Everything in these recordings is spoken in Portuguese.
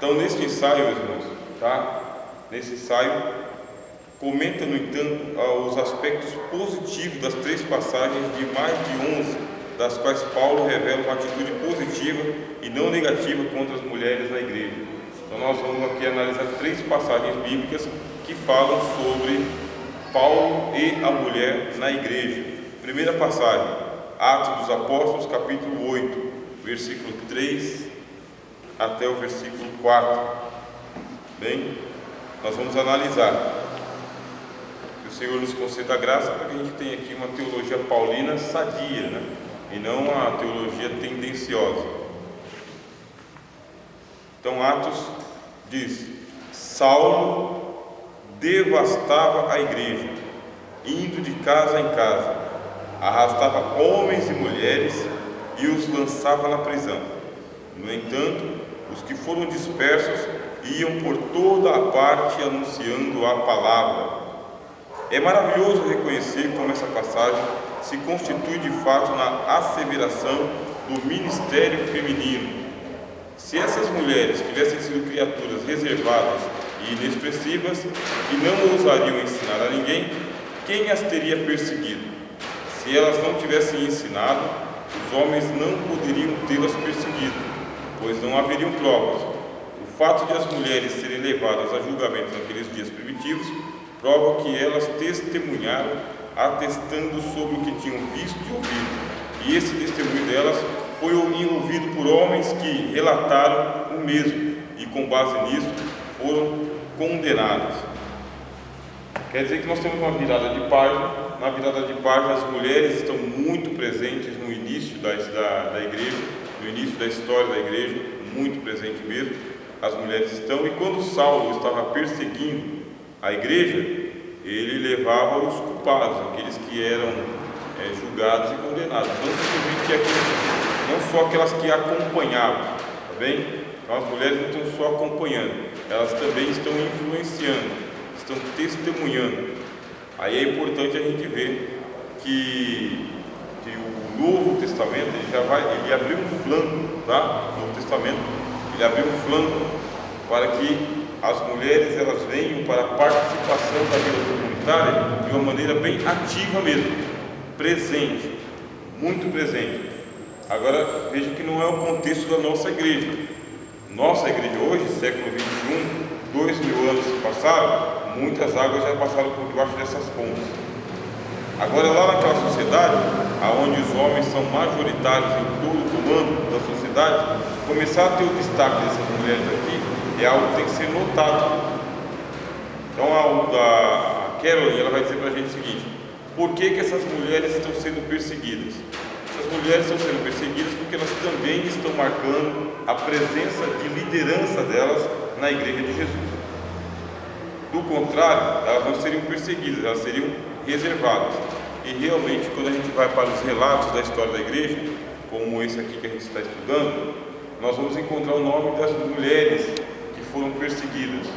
Então, neste ensaio, meus irmãos, tá? Nesse ensaio, comenta, no entanto, os aspectos positivos das 3 passagens de mais de 11, das quais Paulo revela uma atitude positiva e não negativa contra as mulheres na igreja. Então, nós vamos aqui analisar 3 passagens bíblicas que falam sobre Paulo e a mulher na igreja. Primeira passagem, Atos dos Apóstolos, capítulo 8, versículo 3 até o versículo 4. Bem, nós vamos analisar. Que o Senhor nos conceda a graça para que a gente tenha aqui uma teologia paulina sadia, né? E não uma teologia tendenciosa. Então, Atos diz: Saulo devastava a igreja, indo de casa em casa, arrastava homens e mulheres e os lançava na prisão. No entanto, os que foram dispersos iam por toda a parte anunciando a palavra. É maravilhoso reconhecer como essa passagem se constitui de fato na asseveração do ministério feminino. Se essas mulheres tivessem sido criaturas reservadas e inexpressivas, que não ousariam ensinar a ninguém, quem as teria perseguido? Se elas não tivessem ensinado, os homens não poderiam tê-las perseguido, pois não haveriam provas. O fato de as mulheres serem levadas a julgamento naqueles dias primitivos prova que elas testemunharam, atestando sobre o que tinham visto e ouvido, e esse testemunho delas foi ouvido por homens que relataram o mesmo, e com base nisso foram condenados. Quer dizer que nós temos uma virada de página. Na virada de página, as mulheres estão muito presentes no início da igreja, no início da história da igreja, muito presente mesmo. As mulheres estão, e quando Saulo estava perseguindo a igreja, ele levava os culpados, aqueles que eram julgados e condenados, não só aquelas que acompanhavam, tá bem? Então as mulheres não estão só acompanhando, elas também estão influenciando, estão testemunhando. Aí é importante a gente ver que o Novo Testamento ele abriu um flanco, tá? O Novo Testamento ele abriu um flanco para que as mulheres elas venham para a participação da vida comunitária de uma maneira bem ativa mesmo, presente, muito presente. Agora veja que não é o contexto da nossa igreja. Nossa igreja hoje, século XXI, 2000 anos se passaram, muitas águas já passaram por debaixo dessas pontes. Agora, lá naquela sociedade, onde os homens são majoritários em todo o comando da sociedade, começar a ter o destaque dessas mulheres aqui é algo que tem que ser notado. Então, a Caroline ela vai dizer para a gente o seguinte: por que essas mulheres estão sendo perseguidas? Essas mulheres estão sendo perseguidas porque elas também estão marcando a presença de liderança delas na igreja de Jesus. Do contrário, elas não seriam perseguidas, elas seriam reservadas. E realmente, quando a gente vai para os relatos da história da igreja, como esse aqui que a gente está estudando, nós vamos encontrar o nome das mulheres que foram perseguidas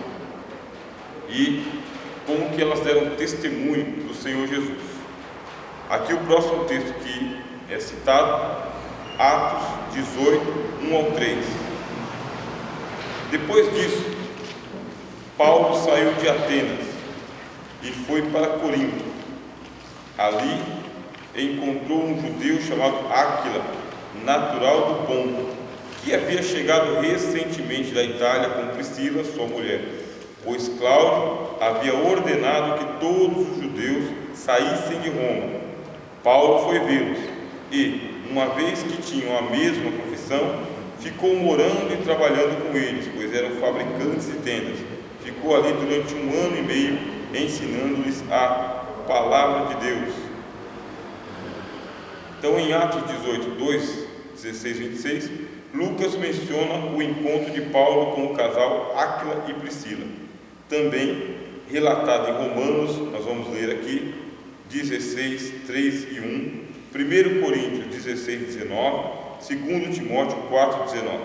e como que elas deram testemunho do Senhor Jesus. Aqui o próximo texto que é citado, Atos 18, 1 ao 3. Depois disso, Paulo saiu de Atenas e foi para Corinto. Ali encontrou um judeu chamado Áquila, natural do Ponto, que havia chegado recentemente da Itália com Priscila, sua mulher, pois Cláudio havia ordenado que todos os judeus saíssem de Roma. Paulo foi vê-los e, uma vez que tinham a mesma profissão, ficou morando e trabalhando com eles, pois eram fabricantes de tendas. Ficou ali durante 1 ano e meio, ensinando-lhes a palavra de Deus. Então, em Atos 18, 2, 16, 26, Lucas menciona o encontro de Paulo com o casal Áquila e Priscila. Também relatado em Romanos, nós vamos ler aqui, 16, 3 e 1, 1 Coríntios 16, 19, 2 Timóteo 4, 19.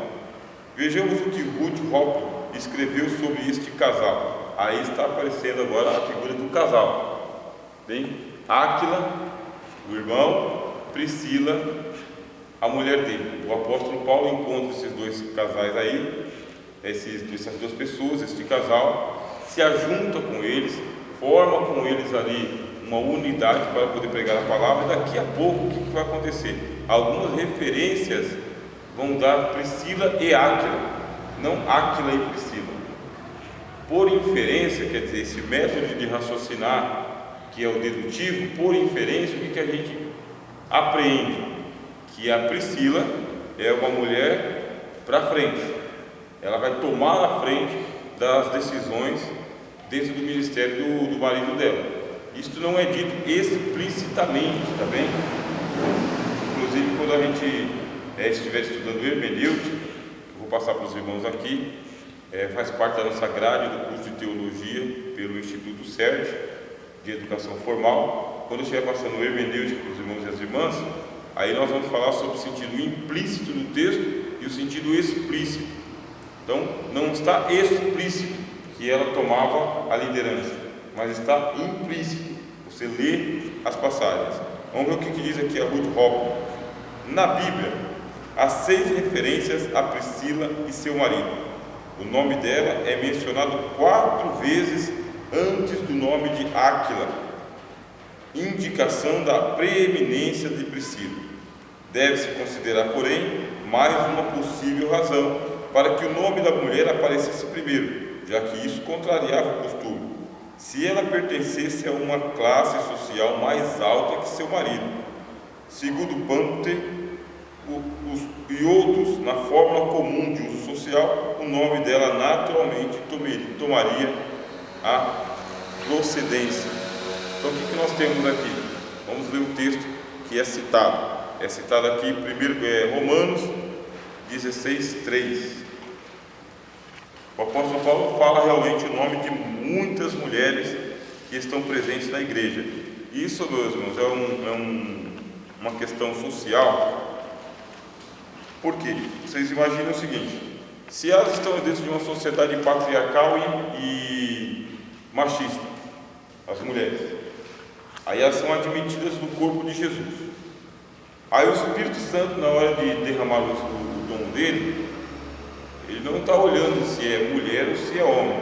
Vejamos o que Ruth Hoppe escreveu sobre este casal. Aí está aparecendo agora a figura do casal. Bem, Áquila, o irmão, Priscila, a mulher dele. O apóstolo Paulo encontra esses dois casais aí essas duas pessoas, este casal, se ajunta com eles, forma com eles ali uma unidade para poder pregar a palavra. E daqui a pouco, o que vai acontecer? Algumas referências vão dar Priscila e Áquila, não Áquila e Priscila. Por inferência, quer dizer, esse método de raciocinar, que é o dedutivo, por inferência, o que a gente aprende? Que a Priscila é uma mulher para frente, ela vai tomar a frente das decisões dentro do ministério do marido dela. Isto não é dito explicitamente, tá bem? Inclusive, quando a gente estiver estudando hermenêutica, vou passar para os irmãos aqui, faz parte da nossa grade do curso de teologia pelo Instituto CERT de Educação Formal. Quando eu estiver passando hermenêutica para os irmãos e as irmãs, aí nós vamos falar sobre o sentido implícito do texto e o sentido explícito. Então, não está explícito que ela tomava a liderança, mas está implícito. Você lê as passagens. Vamos ver o que diz aqui a Ruth Hoppe. Na Bíblia, há 6 referências a Priscila e seu marido. O nome dela é mencionado 4 vezes antes do nome de Áquila, indicação da preeminência de Priscila. Deve-se considerar, porém, mais uma possível razão para que o nome da mulher aparecesse primeiro, já que isso contrariava o costume, se ela pertencesse a uma classe social mais alta que seu marido. Segundo Pante e outros, na fórmula comum de uso social, o nome dela naturalmente tomaria a procedência. Então, o que nós temos aqui? Vamos ler o texto que é citado. É citado aqui, primeiro, Romanos 16:3. O apóstolo Paulo fala realmente o nome de muitas mulheres que estão presentes na igreja. Isso, meus irmãos, uma questão social. Por quê? Vocês imaginam o seguinte: se elas estão dentro de uma sociedade patriarcal e machista, as mulheres, aí elas são admitidas no corpo de Jesus. Aí o Espírito Santo, na hora de derramar o dom dele, ele não está olhando se é mulher ou se é homem,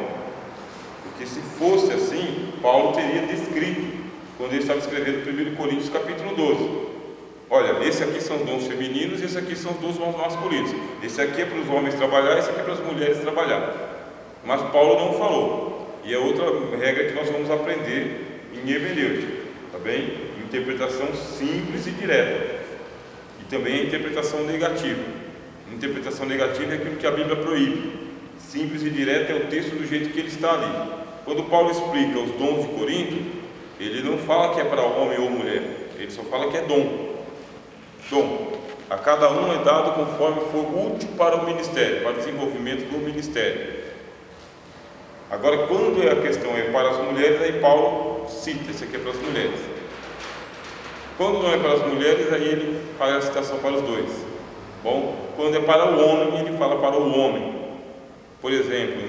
porque se fosse assim, Paulo teria descrito, quando ele estava escrevendo 1 Coríntios capítulo 12, olha, esse aqui são os dons femininos e esse aqui são os dons masculinos, esse aqui é para os homens trabalhar, esse aqui é para as mulheres trabalhar. Mas Paulo não falou, e é outra regra que nós vamos aprender em hermenêutica, tá bem? Interpretação simples e direta, e também a interpretação negativa. Interpretação negativa é aquilo que a Bíblia proíbe. Simples e direto é o texto do jeito que ele está ali. Quando Paulo explica os dons de Corinto, ele não fala que é para homem ou mulher, ele só fala que é dom. Dom. A cada um é dado conforme for útil para o ministério, para o desenvolvimento do ministério. Agora, quando a questão é para as mulheres, aí Paulo cita, esse aqui é para as mulheres. Quando não é para as mulheres, aí ele faz a citação para os dois. Bom, quando é para o homem, ele fala para o homem. Por exemplo,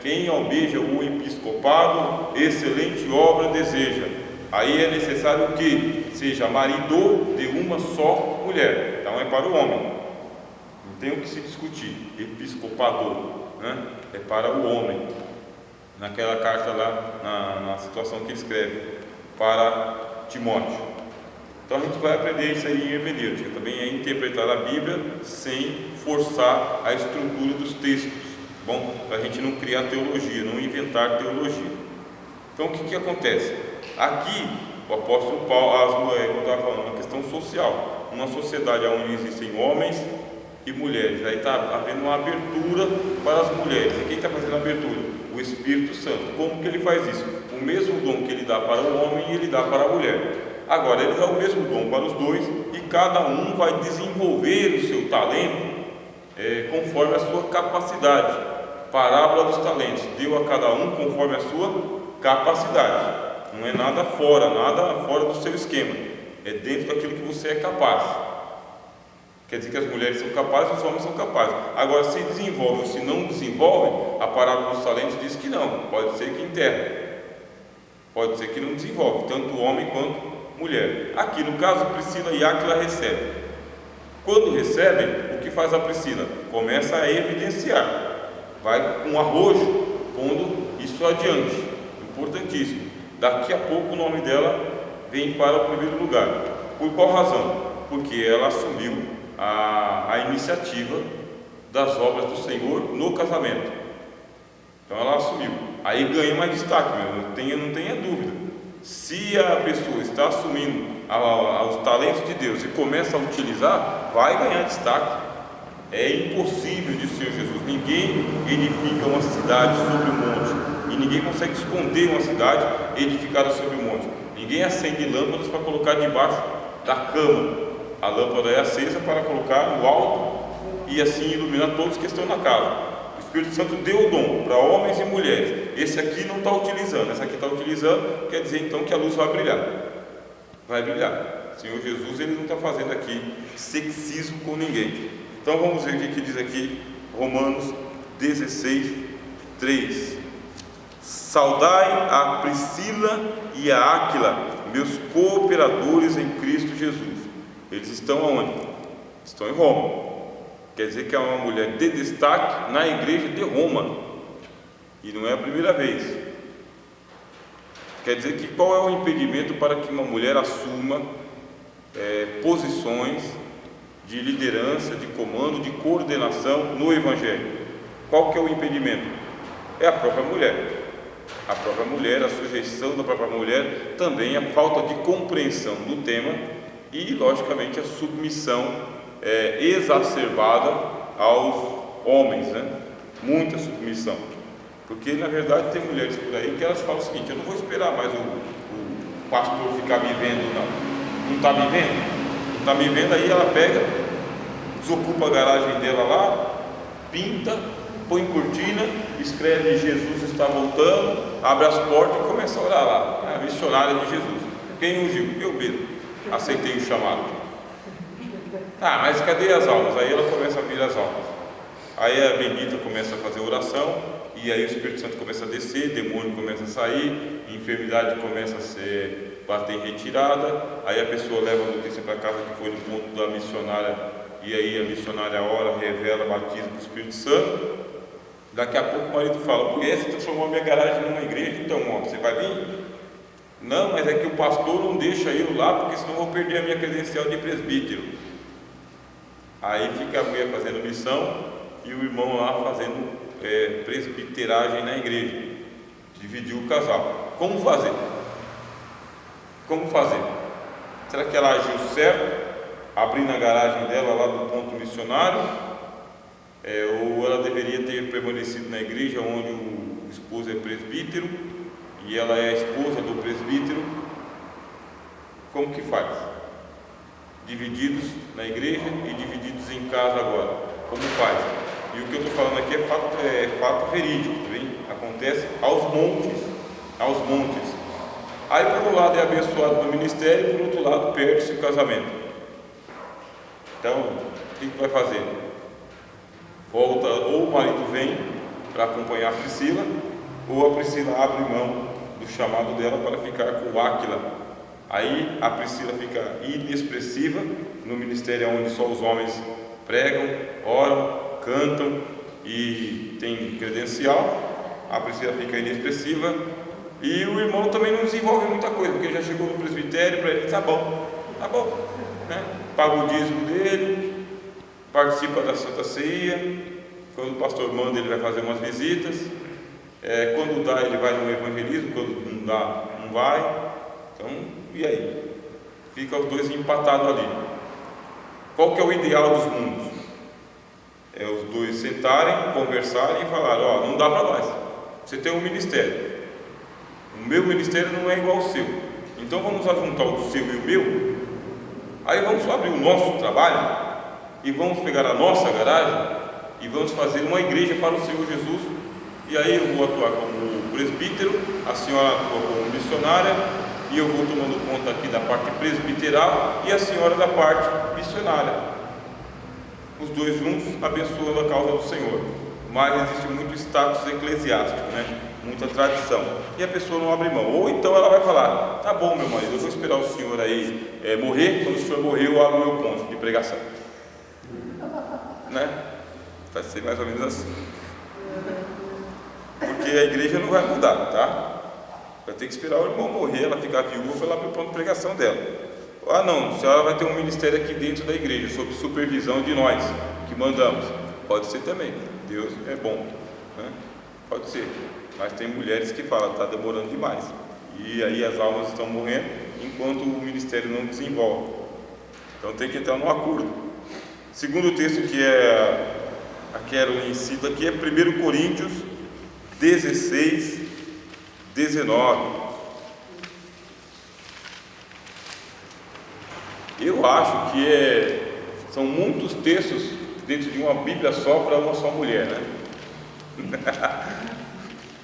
quem almeja o episcopado, excelente obra deseja. Aí é necessário que seja marido de uma só mulher. Então é para o homem. Não tem o que se discutir. Episcopado, é para o homem. Naquela carta lá, na situação que ele escreve para Timóteo. Então a gente vai aprender isso aí em hermenêutica, também é interpretar a Bíblia sem forçar a estrutura dos textos, bom, para a gente não criar teologia, não inventar teologia. Então o que acontece? Aqui o apóstolo Paulo está falando uma questão social, uma sociedade onde existem homens e mulheres, aí está havendo uma abertura para as mulheres. E quem está fazendo a abertura? O Espírito Santo. Como que ele faz isso? O mesmo dom que ele dá para o homem, ele dá para a mulher. Agora, ele dá o mesmo dom para os dois e cada um vai desenvolver o seu talento conforme a sua capacidade. Parábola dos talentos, deu a cada um conforme a sua capacidade. Não é nada fora do seu esquema, é dentro daquilo que você é capaz. Quer dizer que as mulheres são capazes, os homens são capazes. Agora, se desenvolve ou se não desenvolve, a parábola dos talentos diz que não, pode ser que enterra, pode ser que não desenvolve, tanto o homem quanto mulher. Aqui no caso, Priscila e Áquila recebem. Quando recebem, o que faz a Priscila? Começa a evidenciar. vai com arrojo pondo isso adiante, importantíssimo. Daqui a pouco o nome dela vem para o primeiro lugar. Por qual razão? Porque ela assumiu a iniciativa das obras do Senhor no casamento. Então ela assumiu. Aí ganha mais destaque, não tenha dúvida. Se a pessoa está assumindo os talentos de Deus e começa a utilizar, vai ganhar destaque. É impossível, disse o Senhor Jesus. Ninguém edifica uma cidade sobre um monte, e ninguém consegue esconder uma cidade edificada sobre um monte. Ninguém acende lâmpadas para colocar debaixo da cama. A lâmpada é acesa para colocar no alto e assim iluminar todos que estão na casa. O Espírito Santo deu o dom para homens e mulheres. Esse aqui não está utilizando, essa aqui está utilizando, quer dizer então que a luz vai brilhar. Vai brilhar. O Senhor Jesus, ele não está fazendo aqui sexismo com ninguém. Então vamos ver o que diz aqui Romanos 16, 3. Saudai a Priscila e a Áquila, meus cooperadores em Cristo Jesus. Eles estão aonde? Estão em Roma. Quer dizer que é uma mulher de destaque na igreja de Roma. E não é a primeira vez. Quer dizer que qual é o impedimento para que uma mulher assuma posições de liderança, de comando, de coordenação no Evangelho? Qual que é o impedimento? É a própria mulher. A própria mulher, a sujeição da própria mulher, também a falta de compreensão do tema e, logicamente, a submissão exacerbada aos homens, né? Muita submissão. Porque, na verdade, tem mulheres por aí que elas falam o seguinte: eu não vou esperar mais o pastor ficar me vendo, não. Não está me vendo? Não está me vendo, aí ela pega, desocupa a garagem dela lá, pinta, põe cortina, escreve Jesus está voltando, abre as portas e começa a orar lá. A missionária de Jesus. Quem ungiu? Eu mesmo. Aceitei o chamado. Ah, mas cadê as almas? Aí ela começa a vir as almas. Aí a bendita começa a fazer oração, e aí o Espírito Santo começa a descer, demônio começa a sair, enfermidade começa a bater em retirada. Aí a pessoa leva a notícia para casa que foi no ponto da missionária, e aí a missionária ora, revela, batiza com o Espírito Santo. Daqui a pouco o marido fala: mulher, você transformou a minha garagem numa igreja, então ó, você vai vir? Não, mas é que o pastor não deixa eu lá, porque senão eu vou perder a minha credencial de presbítero. Aí fica a mulher fazendo missão e o irmão lá fazendo presbiteragem na igreja. Dividiu o casal. Como fazer? Como fazer? Será que ela agiu certo, abrindo a garagem dela lá do ponto missionário? Ou ela deveria ter permanecido na igreja onde o esposo é presbítero e ela é a esposa do presbítero? Como que faz? Divididos na igreja e divididos em casa agora. Como faz? E o que eu estou falando aqui é fato verídico, tá bem? Acontece aos montes, aos montes. Aí por um lado é abençoado no ministério, por outro lado perde-se o casamento. Então, o que vai fazer? Volta, ou o marido vem para acompanhar a Priscila, ou a Priscila abre mão do chamado dela para ficar com Áquila. Aí a Priscila fica inexpressiva no ministério onde só os homens pregam, oram, cantam e tem credencial. A Priscila fica inexpressiva e o irmão também não desenvolve muita coisa, porque já chegou no presbitério, para ele tá bom, né? Paga o dízimo dele, participa da Santa Ceia, quando o pastor manda ele vai fazer umas visitas, quando dá ele vai no evangelismo, quando não dá não vai. Então, e aí? Fica os dois empatados ali. Qual que é o ideal dos mundos? É os dois sentarem, conversarem e falarem: ó, não dá para nós, você tem um ministério, o meu ministério não é igual ao seu, então vamos juntar o seu e o meu, aí vamos abrir o nosso trabalho e vamos pegar a nossa garagem e vamos fazer uma igreja para o Senhor Jesus. E aí eu vou atuar como presbítero, a senhora atua como missionária, e eu vou tomando conta aqui da parte presbiteral e a senhora da parte missionária. Os dois juntos abençoando a causa do Senhor. Mas existe muito status eclesiástico, né? Muita tradição, e a pessoa não abre mão. Ou então ela vai falar: tá bom, meu marido, eu vou esperar o senhor aí morrer, quando o senhor morrer eu abro meu ponto de pregação, né? Vai ser mais ou menos assim. porque a igreja não vai mudar, tá? Vai ter que esperar o irmão morrer, ela ficar viúva para ela abrir o plano de pregação dela. Ah não, a senhora vai ter um ministério aqui dentro da igreja, sob supervisão de nós, que mandamos. Pode ser também, Deus é bom, né? Pode ser, mas tem mulheres que falam, está demorando demais, e aí as almas estão morrendo, enquanto o ministério não desenvolve. Então tem que entrar num acordo. Segundo texto que quero cito aqui é 1 Coríntios 16, 19. Eu acho que são muitos textos dentro de uma Bíblia só para uma só mulher, né?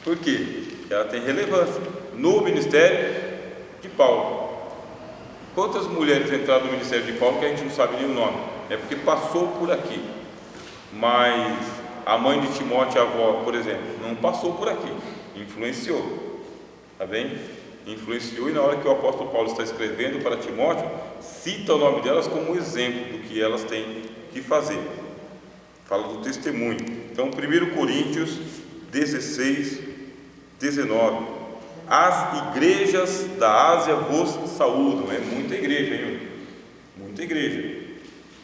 Por quê? Ela tem relevância no ministério de Paulo. Quantas mulheres entraram no ministério de Paulo que a gente não sabe nem o nome? É porque passou por aqui. Mas a mãe de Timóteo, a avó, por exemplo, não passou por aqui, influenciou, tá bem? Influenciou, e na hora que o apóstolo Paulo está escrevendo para Timóteo, cita o nome delas como exemplo do que elas têm que fazer. Fala do testemunho. Então, 1 Coríntios 16, 19. As igrejas da Ásia vos saúdam. É muita igreja, hein? Muita igreja.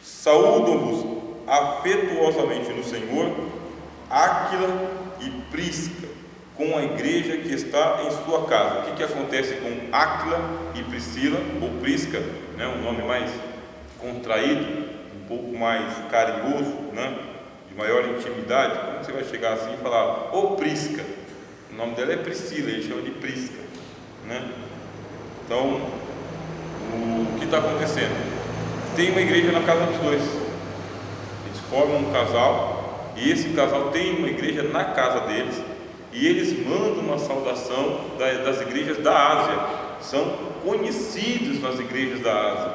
Saúdam-vos afetuosamente no Senhor Áquila e Prisca, com a igreja que está em sua casa. O que acontece com Áquila e Priscila, ou Prisca, né? Um nome mais contraído, um pouco mais carinhoso, né? De maior intimidade. Como você vai chegar assim e falar, ô Prisca? O nome dela é Priscila, ele chama de Prisca, né? Então, o que está acontecendo? Tem uma igreja na casa dos dois. Eles formam um casal, e esse casal tem uma igreja na casa deles, e eles mandam uma saudação das igrejas da Ásia. São conhecidos nas igrejas da Ásia.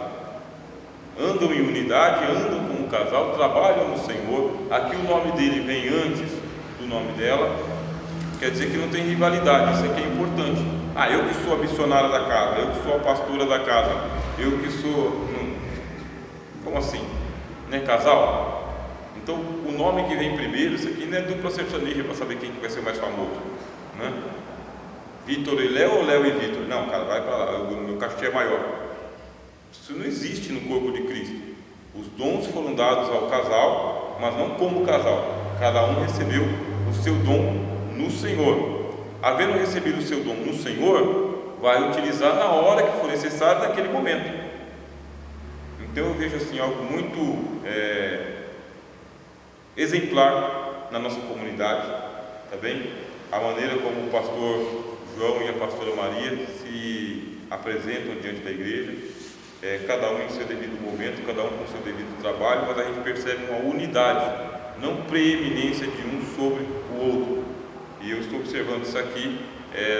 Andam em unidade, andam como um casal, trabalham no Senhor. Aqui o nome dele vem antes do nome dela. Quer dizer que não tem rivalidade, isso aqui é importante. Ah, eu que sou a missionária da casa, eu que sou a pastora da casa, eu que sou... Como assim? Não é casal? Então o nome que vem primeiro, isso aqui não é dupla sertaneja para saber quem que vai ser mais famoso, né? Vitor e Léo ou Léo e Vitor? Não, cara, vai para lá, o meu cachê é maior. Isso não existe no corpo de Cristo. Os dons foram dados ao casal, mas não como casal. Cada um recebeu o seu dom no Senhor. Havendo recebido o seu dom no Senhor, vai utilizar na hora que for necessário, naquele momento. Então eu vejo assim algo muito exemplar na nossa comunidade, tá bem? A maneira como o pastor João e a pastora Maria se apresentam diante da igreja, cada um em seu devido momento, cada um com seu devido trabalho, mas a gente percebe uma unidade, não preeminência de um sobre o outro. E eu estou observando isso aqui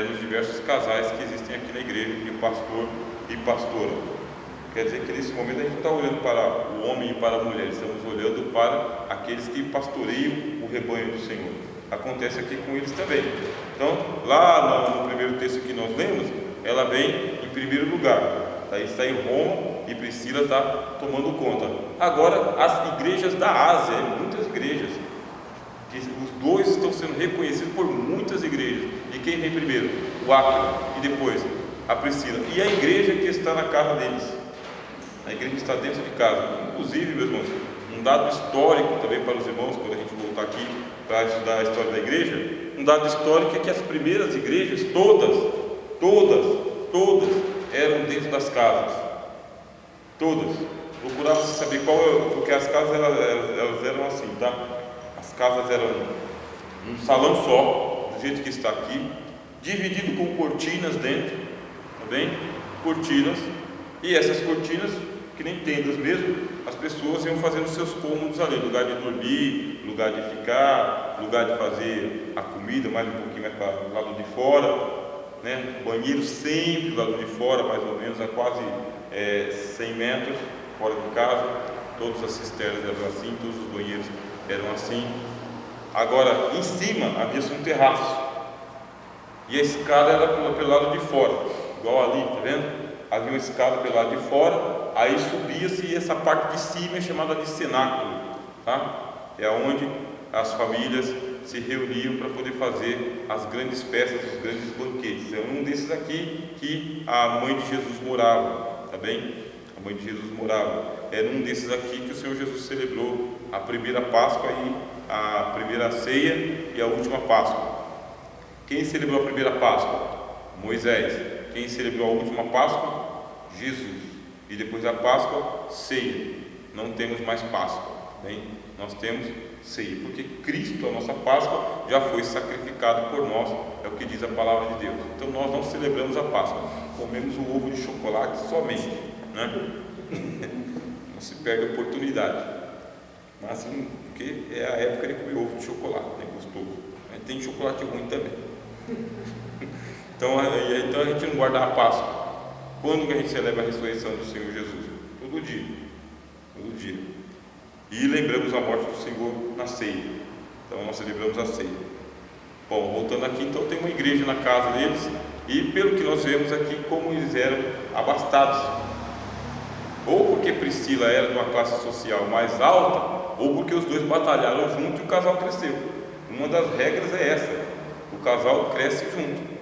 nos diversos casais que existem aqui na igreja, de pastor e pastora. Quer dizer que nesse momento a gente não está olhando para o homem e para a mulher, estamos olhando para aqueles que pastoreiam o rebanho do Senhor. Acontece aqui com eles também. Então, lá no primeiro texto que nós lemos, ela vem em primeiro lugar. Daí está em Roma e Priscila está tomando conta. Agora, as igrejas da Ásia, muitas igrejas, que os dois estão sendo reconhecidos por muitas igrejas. E quem vem primeiro? O Áquila, e depois a Priscila. E a igreja que está na casa deles. A igreja está dentro de casa. Inclusive, meus irmãos, um dado histórico também para os irmãos, quando a gente voltar aqui para estudar a história da igreja, um dado histórico é que as primeiras igrejas, todas eram dentro das casas. Todas. Procurava-se saber porque as casas elas eram assim, tá? As casas eram um salão só, do jeito que está aqui, dividido com cortinas dentro, tá bem? Cortinas, e essas cortinas, que nem tendas mesmo, as pessoas iam fazendo seus cômodos ali, lugar de dormir, lugar de ficar, lugar de fazer a comida, mais um pouquinho mais para o lado de fora, né? Banheiro sempre do lado de fora, mais ou menos a quase 100 metros fora de casa. Todas as cisternas eram assim, todos os banheiros eram assim. Agora, em cima havia-se um terraço, e a escada era pelo lado de fora, igual ali, tá vendo? Havia uma escada pelo lado de fora, aí subia-se, e essa parte de cima é chamada de cenáculo, tá? É onde as famílias se reuniam para poder fazer as grandes festas, os grandes banquetes. É um desses aqui que a mãe de Jesus morava, tá bem? A mãe de Jesus morava. Era um desses aqui que o Senhor Jesus celebrou a primeira Páscoa e a primeira ceia e a última Páscoa. Quem celebrou a primeira Páscoa? Moisés. Quem celebrou a última Páscoa? Jesus. E depois da Páscoa, ceia. Não temos mais Páscoa, bem? Nós temos ceia, porque Cristo, a nossa Páscoa, já foi sacrificado por nós, é o que diz a palavra de Deus. Então nós não celebramos a Páscoa, comemos o ovo de chocolate somente, né? Não se perde a oportunidade, mas porque é a época de comer ovo de chocolate, né? Gostoso. Tem chocolate ruim também. Então a gente não guarda a Páscoa. Quando que a gente celebra a ressurreição do Senhor Jesus? Todo dia. Todo dia. E lembramos a morte do Senhor na ceia. Então nós celebramos a ceia. Bom, voltando aqui, então tem uma igreja na casa deles. E pelo que nós vemos aqui, como eles eram abastados. Ou porque Priscila era de uma classe social mais alta, ou porque os dois batalharam junto e o casal cresceu. Uma das regras é essa: o casal cresce junto.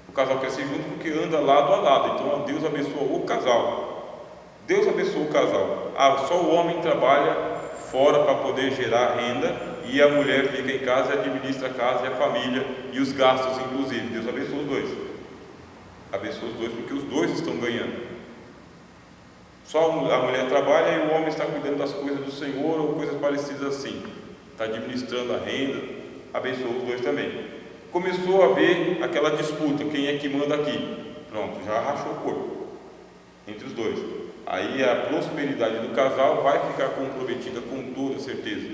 O casal cresce junto porque anda lado a lado. Então Deus abençoou o casal. Deus abençoou o casal. Só o homem trabalha fora para poder gerar renda e a mulher fica em casa e administra a casa e a família e os gastos, inclusive. Deus abençoa os dois. Abençoa os dois porque os dois estão ganhando. Só a mulher trabalha e o homem está cuidando das coisas do Senhor ou coisas parecidas assim. Está administrando a renda. Abençoa os dois também. Começou a haver aquela disputa, quem é que manda aqui? Pronto, já rachou o corpo entre os dois. Aí a prosperidade do casal vai ficar comprometida com toda certeza,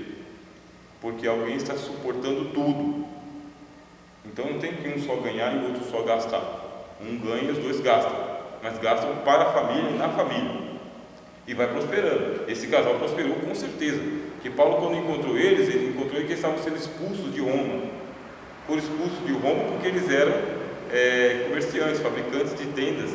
porque alguém está suportando tudo. Então não tem que um só ganhar e o outro só gastar. Um ganha e os dois gastam, mas gastam para a família e na família, e vai prosperando. Esse casal prosperou com certeza, que Paulo, quando encontrou eles, ele encontrou que eles estavam sendo expulsos de Roma. Foram expulsos de Roma porque eles eram comerciantes, fabricantes de tendas.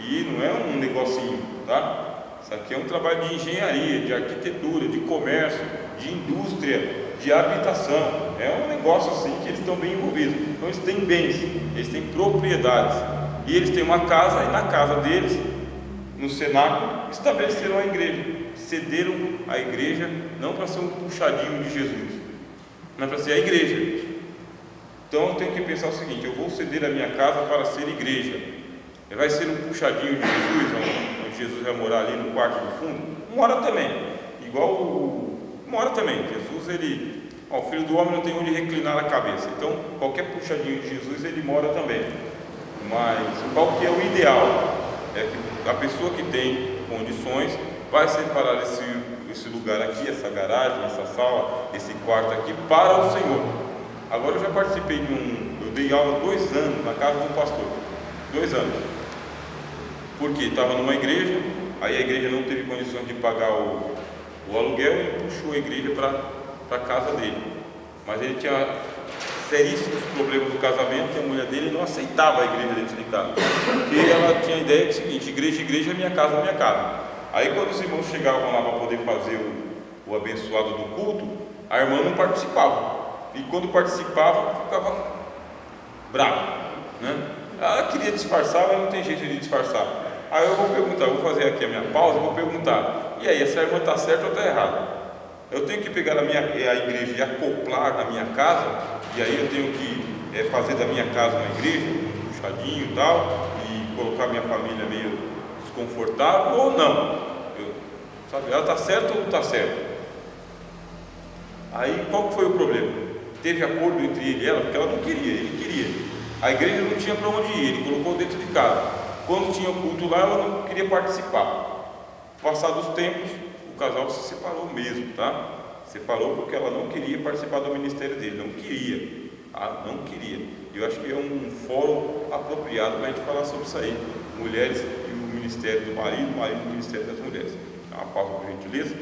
E não é um negocinho, tá? Isso aqui é um trabalho de engenharia, de arquitetura, de comércio, de indústria, de habitação. É um negócio assim que eles estão bem envolvidos. Então eles têm bens, eles têm propriedades. E eles têm uma casa, e na casa deles, no cenáculo, estabeleceram a igreja. Cederam a igreja não para ser um puxadinho de Jesus, mas para ser a igreja. Então eu tenho que pensar o seguinte: eu vou ceder a minha casa para ser igreja. Vai ser um puxadinho de Jesus, onde Jesus vai morar ali no quarto do fundo? Mora também, mora também. Jesus, o Filho do Homem não tem onde reclinar a cabeça, então qualquer puxadinho de Jesus ele mora também. Mas qual que é o ideal? É que a pessoa que tem condições vai separar esse lugar aqui, essa garagem, essa sala, esse quarto aqui para o Senhor. Agora eu já participei eu dei aula 2 anos na casa do pastor, 2 anos, porque estava numa igreja, aí a igreja não teve condições de pagar o aluguel e puxou a igreja para a casa dele, mas ele tinha seríssimos problemas no casamento e a mulher dele não aceitava a igreja dentro de casa, porque ela tinha a ideia do seguinte: igreja é minha casa, é minha casa. Aí quando os irmãos chegavam lá para poder fazer o abençoado do culto, a irmã não participava. E quando participava, ficava brava, né? Ela queria disfarçar, mas não tem jeito de disfarçar. Aí eu vou perguntar, vou fazer aqui a minha pausa, vou perguntar: e aí, essa irmã está certa ou está errada? Eu tenho que pegar a igreja e acoplar na minha casa, e aí eu tenho que fazer da minha casa uma igreja, um puxadinho e tal, e colocar minha família meio desconfortável, ou não? Ela está certa ou não está certa? Aí qual foi o problema? Teve acordo entre ele e ela, porque ela não queria, ele queria. A igreja não tinha para onde ir, ele colocou dentro de casa. Quando tinha culto lá, ela não queria participar. Passados os tempos, o casal se separou mesmo, tá? Separou porque ela não queria participar do ministério dele, não queria, tá? Não queria. Eu acho que é um fórum apropriado para a gente falar sobre isso aí: mulheres e o ministério do marido e o ministério das mulheres. Dá uma pausa, por gentileza.